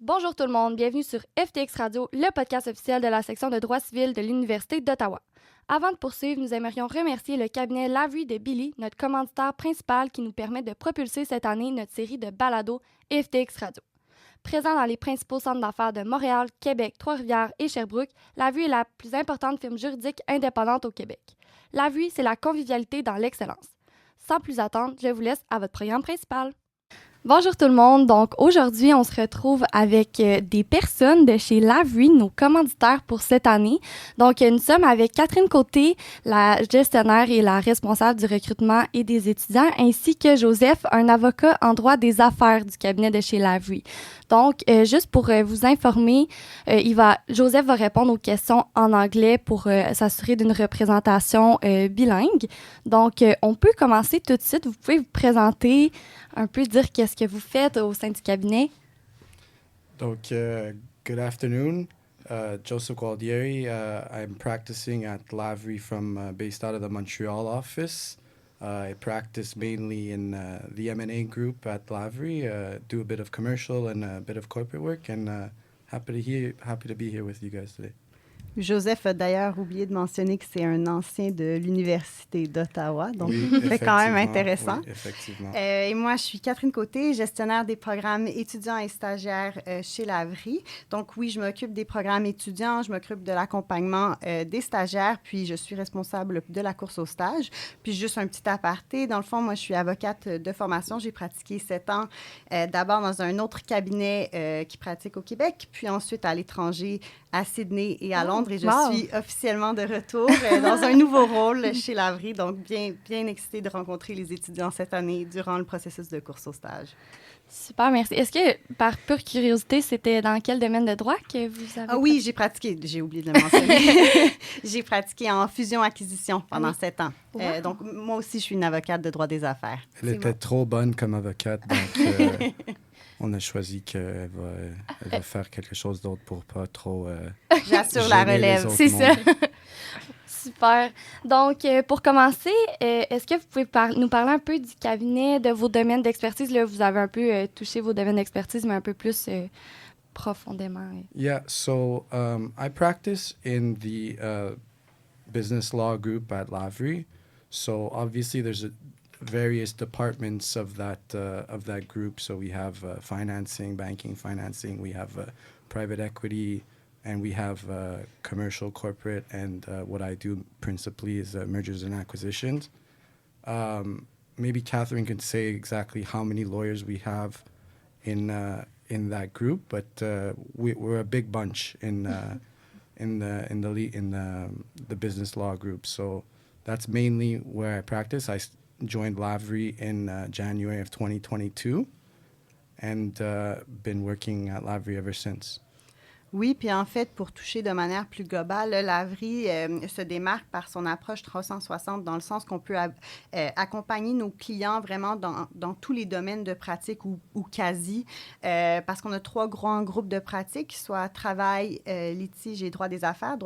Bonjour tout le monde, bienvenue sur FTX Radio, le podcast officiel de la section de droit civil de l'Université d'Ottawa. Avant de poursuivre, nous aimerions remercier le cabinet Lavery de Billy, notre commanditaire principal qui nous permet de propulser cette année notre série de balados FTX Radio. Présent dans les principaux centres d'affaires de Montréal, Québec, Trois-Rivières et Sherbrooke, Lavery est la plus importante firme juridique indépendante au Québec. Lavery, c'est la convivialité dans l'excellence. Sans plus attendre, je vous laisse à votre programme principal. Bonjour tout le monde. Donc aujourd'hui, on se retrouve avec des personnes de chez Lavery, nos commanditaires pour cette année. Donc nous sommes avec Catherine Côté, la gestionnaire et la responsable du recrutement et des étudiants, ainsi que Joseph, un avocat en droit des affaires du cabinet de chez Lavery. Donc juste pour vous informer, Joseph va répondre aux questions en anglais pour s'assurer d'une représentation bilingue. Donc on peut commencer tout de suite. Vous pouvez vous présenter, un peu dire qu'est-ce que vous faites au sein du cabinet. Donc, good afternoon. Joseph Gualdieri. I'm practicing at Lavery based out of the Montreal office. I practice mainly in the M&A group at Lavery, do a bit of commercial and a bit of corporate work, and happy to be here with you guys today. Joseph a d'ailleurs oublié de mentionner que c'est un ancien de l'Université d'Ottawa, donc Oui, c'est quand même intéressant. Oui, effectivement. Et moi, je suis Catherine Côté, gestionnaire des programmes étudiants et stagiaires chez Lavery. Donc oui, je m'occupe des programmes étudiants, je m'occupe de l'accompagnement des stagiaires, puis je suis responsable de la course au stage. Puis juste un petit aparté, dans le fond, moi, je suis avocate de formation. J'ai pratiqué 7 ans d'abord dans un autre cabinet qui pratique au Québec, puis ensuite à l'étranger, à Sydney et à Londres. Et je suis officiellement de retour dans un nouveau rôle chez Lavery. Donc, bien excitée de rencontrer les étudiants cette année durant le processus de course au stage. Super, merci. Est-ce que, par pure curiosité, c'était dans quel domaine de droit que vous avez oui, j'ai pratiqué. J'ai oublié de le mentionner. J'ai pratiqué en fusion-acquisition pendant 7 ans. Wow. Donc, moi aussi, je suis une avocate de droit des affaires. Elle était trop bonne comme avocate, donc on a choisi qu'elle va faire quelque chose d'autre pour pas trop J'assure la relève, c'est ça. Super. Donc, pour commencer, est-ce que vous pouvez nous parler un peu du cabinet, de vos domaines d'expertise? Là, vous avez un peu touché vos domaines d'expertise, mais un peu plus profondément. Yeah, so I practice in the business law group at Lavery. So obviously there's various departments of that group. So we have financing, banking, financing. We have private equity, and we have commercial, corporate, and what I do principally is mergers and acquisitions. Maybe Catherine can say exactly how many lawyers we have in that group, but we're a big bunch in the business law group. So that's mainly where I practice. I joined Lavery in January of 2022 and been working at Lavery ever since. Oui, puis en fait, pour toucher de manière plus globale, Lavery se démarque par son approche 360 dans le sens qu'on peut accompagner nos clients vraiment dans tous les domaines de pratique ou quasi, parce qu'on a 3 grands groupes de pratique, soit travail, litige et droit des affaires,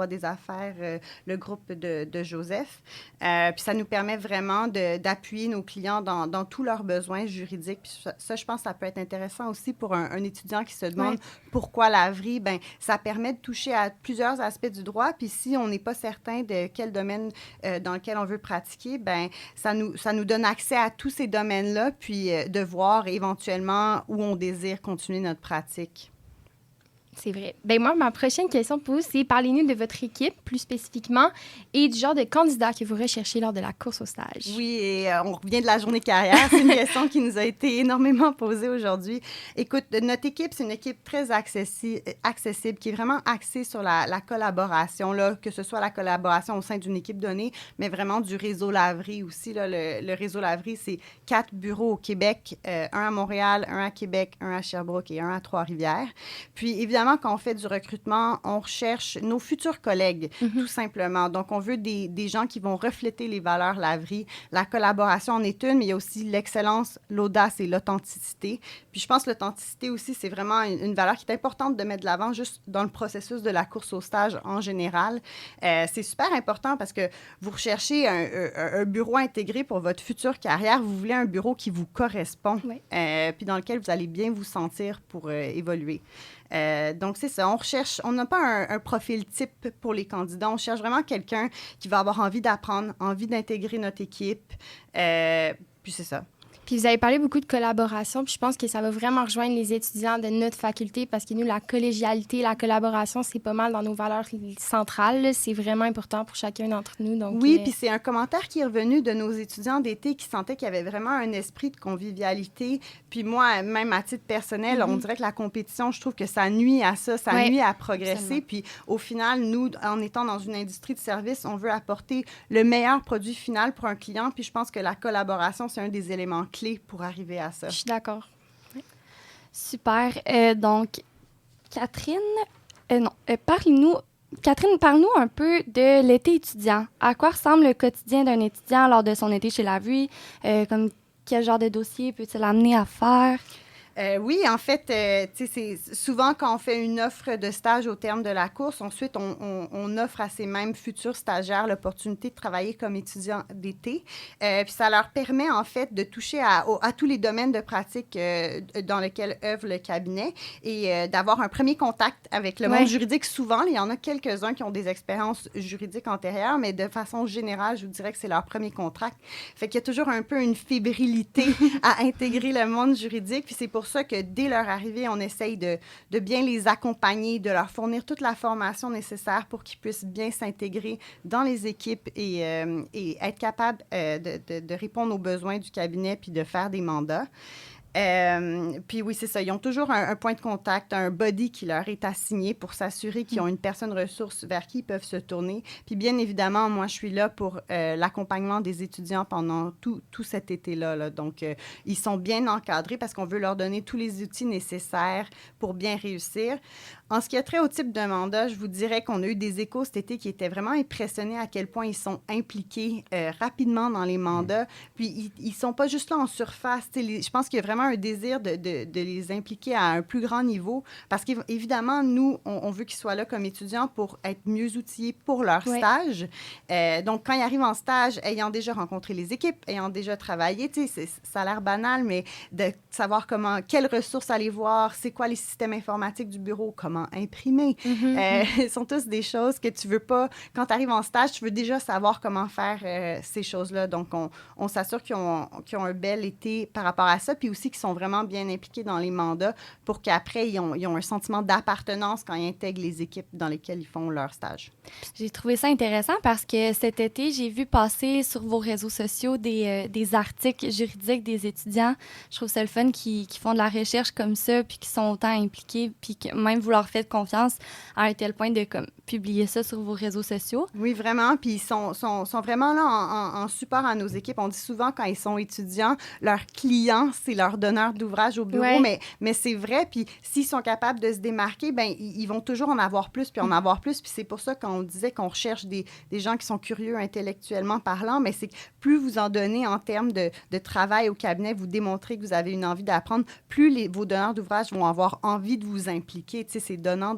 le groupe de Joseph. Puis ça nous permet vraiment d'appuyer nos clients dans tous leurs besoins juridiques. Puis ça, je pense que ça peut être intéressant aussi pour un étudiant qui se demande pourquoi Lavery. Ben ça permet de toucher à plusieurs aspects du droit. Puis si on n'est pas certain de quel domaine dans lequel on veut pratiquer, ben ça nous donne accès à tous ces domaines-là, puis de voir éventuellement où on désire continuer notre pratique. C'est vrai. Bien, moi, ma prochaine question pour vous, c'est parlez-nous de votre équipe, plus spécifiquement, et du genre de candidat que vous recherchez lors de la course au stage. Oui, et on revient de la journée carrière. C'est une question qui nous a été énormément posée aujourd'hui. Écoute, notre équipe, c'est une équipe très accessible, qui est vraiment axée sur la collaboration, là, que ce soit la collaboration au sein d'une équipe donnée, mais vraiment du réseau Lavery aussi. Là, le réseau Lavery, c'est 4 bureaux au Québec, un à Montréal, un à Québec, un à Sherbrooke et un à Trois-Rivières. Puis, évidemment, quand on fait du recrutement, on recherche nos futurs collègues, tout simplement. Donc, on veut des gens qui vont refléter les valeurs Lavery. La collaboration en est une, mais il y a aussi l'excellence, l'audace et l'authenticité. Puis, je pense que l'authenticité aussi, c'est vraiment une valeur qui est importante de mettre de l'avant juste dans le processus de la course au stage en général. C'est super important parce que vous recherchez un bureau intégré pour votre future carrière. Vous voulez un bureau qui vous correspond, puis dans lequel vous allez bien vous sentir pour évoluer. Donc, c'est ça. On n'a pas un profil type pour les candidats. On cherche vraiment quelqu'un qui va avoir envie d'apprendre, envie d'intégrer notre équipe. Puis c'est ça. Puis vous avez parlé beaucoup de collaboration, puis je pense que ça va vraiment rejoindre les étudiants de notre faculté parce que nous, la collégialité, la collaboration, c'est pas mal dans nos valeurs centrales. Là. C'est vraiment important pour chacun d'entre nous. Donc, oui, puis c'est un commentaire qui est revenu de nos étudiants d'été qui sentaient qu'il y avait vraiment un esprit de convivialité. Puis moi, même à titre personnel, on dirait que la compétition, je trouve que ça nuit à ça, ça nuit à progresser. Absolument. Puis au final, nous, en étant dans une industrie de service, on veut apporter le meilleur produit final pour un client. Puis je pense que la collaboration, c'est un des éléments clés pour arriver à ça. Je suis d'accord. Oui. Super. Donc, Catherine, parle-nous un peu de l'été étudiant. À quoi ressemble le quotidien d'un étudiant lors de son été chez Lavery? Comme quel genre de dossier peut-il amener à faire? Oui, en fait, c'est souvent quand on fait une offre de stage au terme de la course, ensuite, on offre à ces mêmes futurs stagiaires l'opportunité de travailler comme étudiants d'été. Puis ça leur permet, en fait, de toucher à tous les domaines de pratique dans lesquels œuvre le cabinet et d'avoir un premier contact avec le monde juridique. Souvent, il y en a quelques-uns qui ont des expériences juridiques antérieures, mais de façon générale, je vous dirais que c'est leur premier contact. Fait qu'il y a toujours un peu une fébrilité à intégrer le monde juridique. Puis c'est pour ça que dès leur arrivée, on essaye de bien les accompagner, de leur fournir toute la formation nécessaire pour qu'ils puissent bien s'intégrer dans les équipes et être capables de répondre aux besoins du cabinet puis de faire des mandats. Puis oui, c'est ça. Ils ont toujours un point de contact, un buddy qui leur est assigné pour s'assurer qu'ils ont une personne ressource vers qui ils peuvent se tourner. Puis bien évidemment, moi, je suis là pour l'accompagnement des étudiants pendant tout cet été-là. Là. Donc, ils sont bien encadrés parce qu'on veut leur donner tous les outils nécessaires pour bien réussir. En ce qui a trait au type de mandat, je vous dirais qu'on a eu des échos cet été qui étaient vraiment impressionnés à quel point ils sont impliqués rapidement dans les mandats. Puis, ils ne sont pas juste là en surface. Je pense qu'il y a vraiment un désir de les impliquer à un plus grand niveau parce qu'évidemment, nous, on veut qu'ils soient là comme étudiants pour être mieux outillés pour leur stage. Donc, quand ils arrivent en stage, ayant déjà rencontré les équipes, ayant déjà travaillé, ça a l'air banal, mais de savoir quelles ressources aller voir, c'est quoi les systèmes informatiques du bureau, comment imprimer. Ce sont tous des choses que tu veux pas... Quand tu arrives en stage, tu veux déjà savoir comment faire ces choses-là. Donc, on s'assure qu'ils ont un bel été par rapport à ça, puis aussi qu'ils sont vraiment bien impliqués dans les mandats pour qu'après, ils ont un sentiment d'appartenance quand ils intègrent les équipes dans lesquelles ils font leur stage. J'ai trouvé ça intéressant parce que cet été, j'ai vu passer sur vos réseaux sociaux des articles juridiques des étudiants. Je trouve ça le fun qui font de la recherche comme ça, puis qui sont autant impliqués, puis que même vous leur faites confiance à un tel point de publier ça sur vos réseaux sociaux. Oui, vraiment. Puis ils sont vraiment là en support à nos équipes. On dit souvent quand ils sont étudiants, leurs clients, c'est leur donneur d'ouvrage au bureau, mais c'est vrai. Puis s'ils sont capables de se démarquer, ben ils vont toujours en avoir plus, puis en avoir plus. Puis c'est pour ça qu'on disait qu'on recherche des gens qui sont curieux intellectuellement parlant, mais c'est que plus vous en donnez en termes de travail au cabinet, vous démontrez que vous avez une envie d'apprendre, plus vos donneurs d'ouvrage vont avoir envie de vous impliquer. Tu sais, c'est donnant.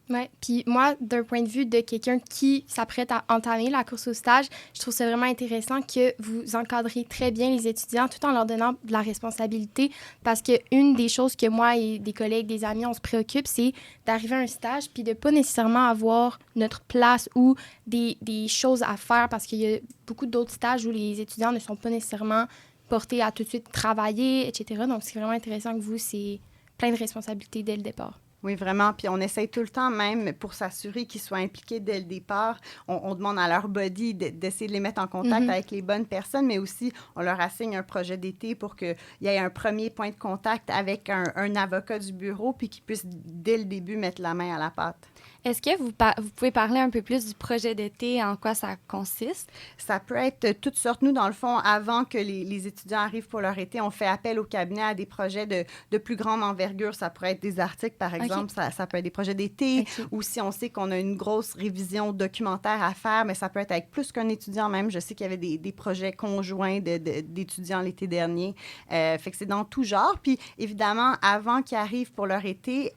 Oui, puis moi, d'un point de vue de quelqu'un qui s'apprête à entamer la course au stage, je trouve ça vraiment intéressant que vous encadrez très bien les étudiants tout en leur donnant de la responsabilité parce qu'une des choses que moi et des collègues, des amis, on se préoccupe, c'est d'arriver à un stage puis de pas nécessairement avoir notre place ou des choses à faire parce qu'il y a beaucoup d'autres stages où les étudiants ne sont pas nécessairement portés à tout de suite travailler, etc. Donc, c'est vraiment intéressant que vous, c'est plein de responsabilités dès le départ. Oui, vraiment. Puis on essaye tout le temps, même pour s'assurer qu'ils soient impliqués dès le départ, on demande à leur buddy d'essayer de les mettre en contact avec les bonnes personnes, mais aussi on leur assigne un projet d'été pour qu'il y ait un premier point de contact avec un avocat du bureau puis qu'ils puissent, dès le début, mettre la main à la pâte. Est-ce que vous pouvez parler un peu plus du projet d'été, en quoi ça consiste? Ça peut être toutes sortes. Nous, dans le fond, avant que les étudiants arrivent pour leur été, on fait appel au cabinet à des projets de plus grande envergure. Ça pourrait être des articles, par exemple. Ça peut être des projets d'été. Ou si on sait qu'on a une grosse révision documentaire à faire, mais ça peut être avec plus qu'un étudiant même. Je sais qu'il y avait des projets conjoints d'étudiants l'été dernier. Fait que c'est dans tout genre. Puis, évidemment, avant qu'ils arrivent pour leur été,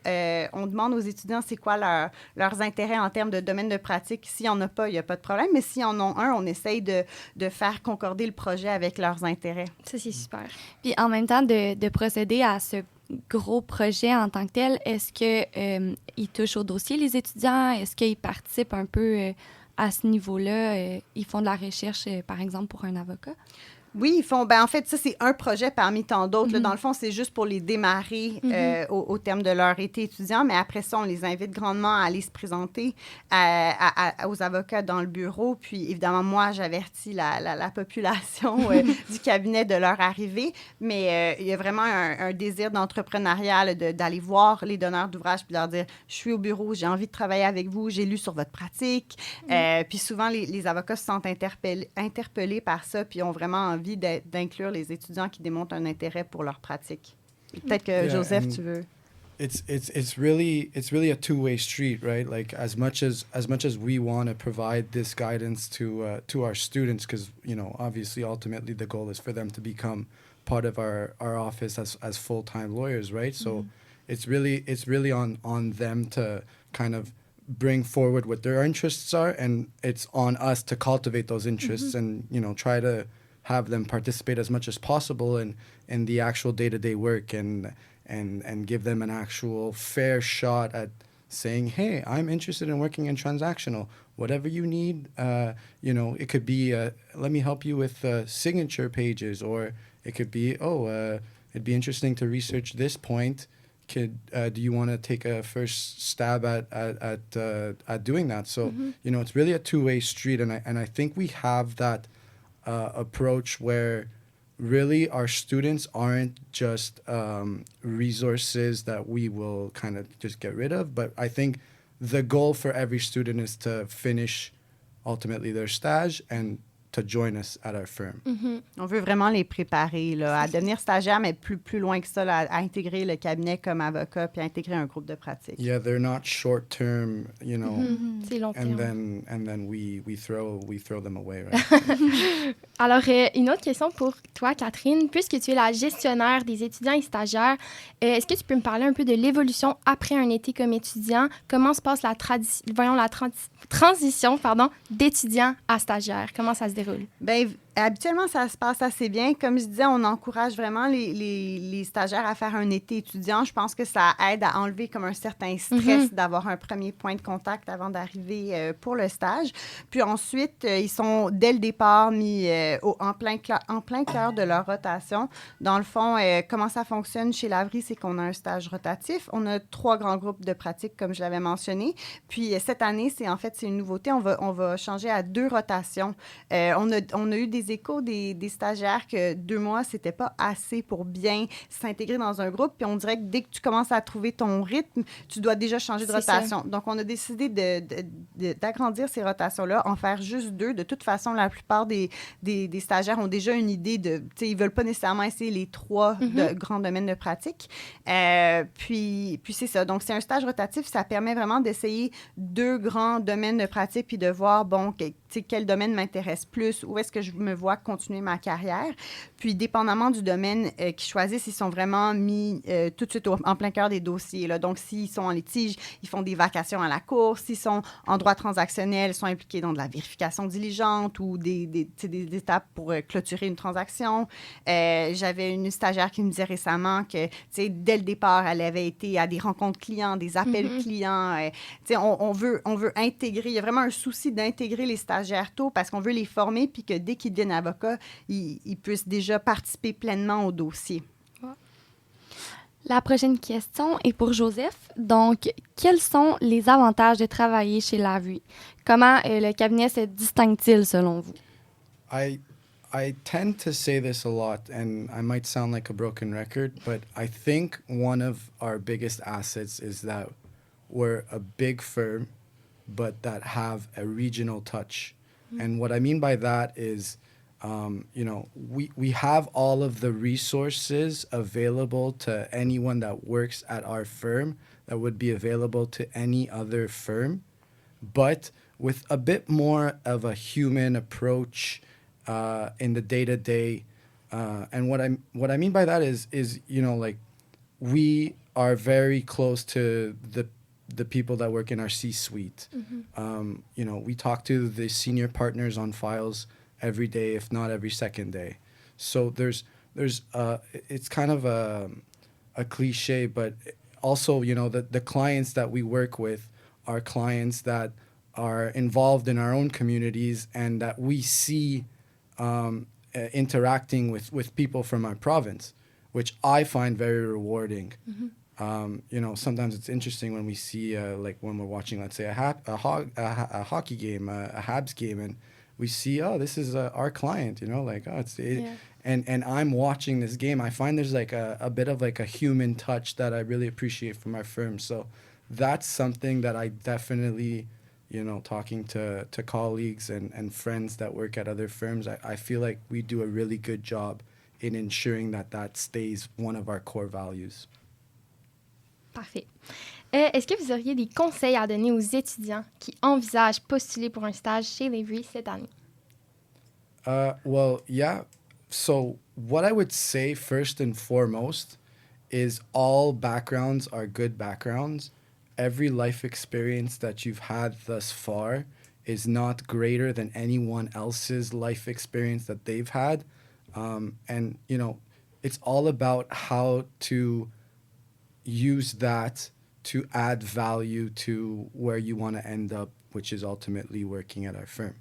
on demande aux étudiants c'est quoi leurs intérêts en termes de domaine de pratique. S'il n'y en a pas, il n'y a pas de problème, mais s'ils en ont un, on essaye de faire concorder le projet avec leurs intérêts. Ça, c'est super. Puis en même temps, de procéder à ce gros projet en tant que tel, est-ce qu'ils touchent au dossier, les étudiants? Est-ce qu'ils participent un peu à ce niveau-là? Ils font de la recherche, par exemple, pour un avocat? Oui, ils font. Ben, en fait, ça, c'est un projet parmi tant d'autres. Là. Dans le fond, c'est juste pour les démarrer au terme de leur été étudiant. Mais après ça, on les invite grandement à aller se présenter aux avocats dans le bureau. Puis, évidemment, moi, j'avertis la population du cabinet de leur arrivée. Mais il y a vraiment un désir d'entrepreneuriat, là, d'aller voir les donneurs d'ouvrage puis leur dire « Je suis au bureau, j'ai envie de travailler avec vous, j'ai lu sur votre pratique. Puis souvent, les avocats se sentent interpellés par ça puis ont vraiment envie d'inclure les étudiants qui démontrent un intérêt pour leur pratique. Peut-être que Joseph, tu veux. It's really a two-way street, right? Like as much as we want to provide this guidance to our students, because obviously ultimately the goal is for them to become part of our office as full-time lawyers, right? So it's really on them to kind of bring forward what their interests are, and it's on us to cultivate those interests and try to have them participate as much as possible in the actual day-to-day work and give them an actual fair shot at saying, hey, I'm interested in working in transactional. Whatever you need, it could be, let me help you with signature pages, or it could be, it'd be interesting to research this point. Do you want to take a first stab at doing that? So, it's really a two-way street, and I think we have that approach where really our students aren't just resources that we will kind of just get rid of, but I think the goal for every student is to finish ultimately their stage and to join us at our firm. On veut vraiment les préparer là, à devenir stagiaires, mais plus loin que ça, là, à intégrer le cabinet comme avocat puis à intégrer un groupe de pratique. Yeah, they're not short term, C'est long terme. and then we throw them away, right? Alors, une autre question pour toi, Catherine. Puisque tu es la gestionnaire des étudiants et stagiaires, est-ce que tu peux me parler un peu de l'évolution après un été comme étudiant? Comment se passe la transition d'étudiant à stagiaire? Comment ça se déroule? Bien, habituellement, ça se passe assez bien. Comme je disais, on encourage vraiment les stagiaires à faire un été étudiant. Je pense que ça aide à enlever comme un certain stress d'avoir un premier point de contact avant d'arriver pour le stage. Puis ensuite, ils sont dès le départ mis en plein cœur de leur rotation. Dans le fond, comment ça fonctionne chez Lavery, c'est qu'on a un stage rotatif. On a 3 grands groupes de pratique, comme je l'avais mentionné. Puis cette année, c'est une nouveauté. On va changer à 2 rotations. On a eu des échos des stagiaires que 2 mois, c'était pas assez pour bien s'intégrer dans un groupe. Puis on dirait que dès que tu commences à trouver ton rythme, tu dois déjà changer de rotation. Donc, on a décidé d'agrandir ces rotations-là, en faire juste 2. De toute façon, la plupart des stagiaires ont déjà une idée de... Ils veulent pas nécessairement essayer les 3 grands domaines de pratique. Puis c'est ça. Donc, c'est un stage rotatif. Ça permet vraiment d'essayer 2 grands domaines de pratique puis de voir, quel domaine m'intéresse plus, où est-ce que je me vois continuer ma carrière. Puis, dépendamment du domaine qu'ils choisissent, ils sont vraiment mis tout de suite en plein cœur des dossiers. Là. Donc, s'ils sont en litige, ils font des vacations à la cour. S'ils sont en droit transactionnel, ils sont impliqués dans de la vérification diligente ou des étapes pour clôturer une transaction. J'avais une stagiaire qui me disait récemment que, dès le départ, elle avait été à des rencontres clients, des appels clients. On veut intégrer. Il y a vraiment un souci d'intégrer les stagiaires tôt parce qu'on veut les former puis que dès qu'ils deviennent avocats, ils puissent déjà participer pleinement au dossier. La prochaine question est pour Joseph. Donc, quels sont les avantages de travailler chez Lavery? Comment le cabinet se distingue-t-il selon vous? I tend to say this a lot, and I might sound like a broken record, but I think one of our biggest assets is that we're a big firm, but that have a regional touch. And what I mean by that is, we have all of the resources available to anyone that works at our firm that would be available to any other firm, but with a bit more of a human approach in the day-to-day. And what I mean by that is we are very close to the people that work in our C-suite. We talk to the senior partners on files every day, if not every second day. So there's it's kind of a a cliche, but also, you know, the clients that we work with are clients that are involved in our own communities and that we see interacting with people from our province, which I find very rewarding. You know, sometimes it's interesting when we see, like when we're watching, let's say, a hockey game, a Habs game, and we see, oh, this is our client, you know, like, oh, and I'm watching this game. I find there's like a bit of like a human touch that I really appreciate from our firm. So that's something that I definitely, you know, talking to colleagues and friends that work at other firms, I feel like we do a really good job in ensuring that stays one of our core values. Parfait. Est-ce que vous auriez des conseils à donner aux étudiants qui envisagent postuler pour un stage chez Lavery cette année? Well, yeah. So what I would say first and foremost is all backgrounds are good backgrounds. Every life experience that you've had thus far is not greater than anyone else's life experience that they've had. And, you know, it's all about how to use that to add value to where you want to end up, which is ultimately working at our firm.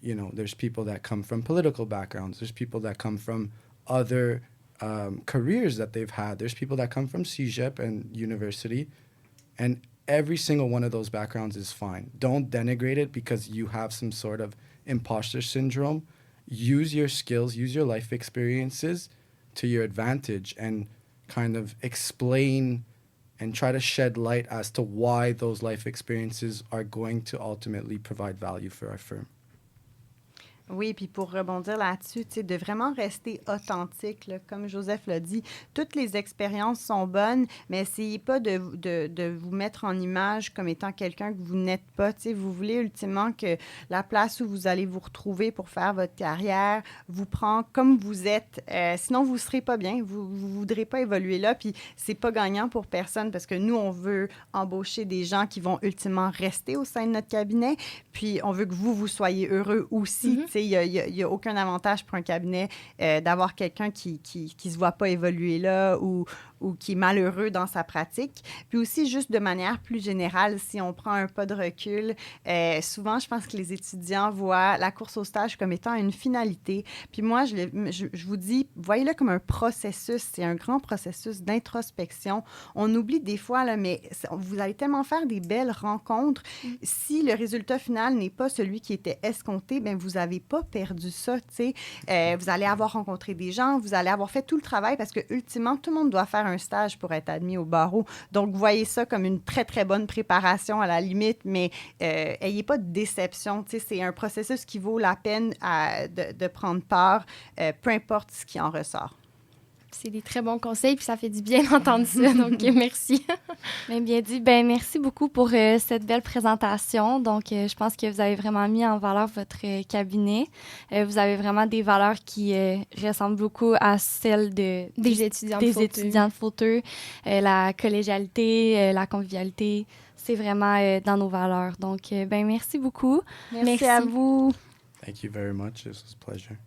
You know, there's people that come from political backgrounds. There's people that come from other careers that they've had. There's people that come from CEGEP and university. And every single one of those backgrounds is fine. Don't denigrate it because you have some sort of imposter syndrome. Use your skills, use your life experiences to your advantage and kind of explain and try to shed light as to why those life experiences are going to ultimately provide value for our firm. Oui, puis pour rebondir là-dessus, tu sais, de vraiment rester authentique, là, comme Joseph l'a dit, toutes les expériences sont bonnes, mais essayez pas de vous mettre en image comme étant quelqu'un que vous n'êtes pas. Tu sais, vous voulez ultimement que la place où vous allez vous retrouver pour faire votre carrière vous prend comme vous êtes. Sinon, vous ne serez pas bien, vous ne voudrez pas évoluer là, puis c'est pas gagnant pour personne parce que nous, on veut embaucher des gens qui vont ultimement rester au sein de notre cabinet, puis on veut que vous soyez heureux aussi. Il n'y a aucun avantage pour un cabinet d'avoir quelqu'un qui ne se voit pas évoluer là ou qui est malheureux dans sa pratique. Puis aussi, juste de manière plus générale, si on prend un pas de recul, souvent, je pense que les étudiants voient la course au stage comme étant une finalité. Puis moi, je vous dis, voyez-le comme un processus. C'est un grand processus d'introspection. On oublie des fois, là, mais vous allez tellement faire des belles rencontres. Si le résultat final n'est pas celui qui était escompté, bien, vous n'avez pas perdu ça, tu sais. Vous allez avoir rencontré des gens, vous allez avoir fait tout le travail parce que, ultimement, tout le monde doit faire un stage pour être admis au barreau. Donc, voyez ça comme une très, très bonne préparation à la limite, mais ayez pas de déception. Tu sais, c'est un processus qui vaut la peine de prendre part, peu importe ce qui en ressort. C'est des très bons conseils, puis ça fait du bien d'entendre ça, donc merci. Bien dit. Ben merci beaucoup pour cette belle présentation. Donc, je pense que vous avez vraiment mis en valeur votre cabinet. Vous avez vraiment des valeurs qui ressemblent beaucoup à celles des étudiants de Fauteux. La collégialité, la convivialité, c'est vraiment dans nos valeurs. Donc, ben merci beaucoup. Merci à vous. Thank you very much. This was a pleasure.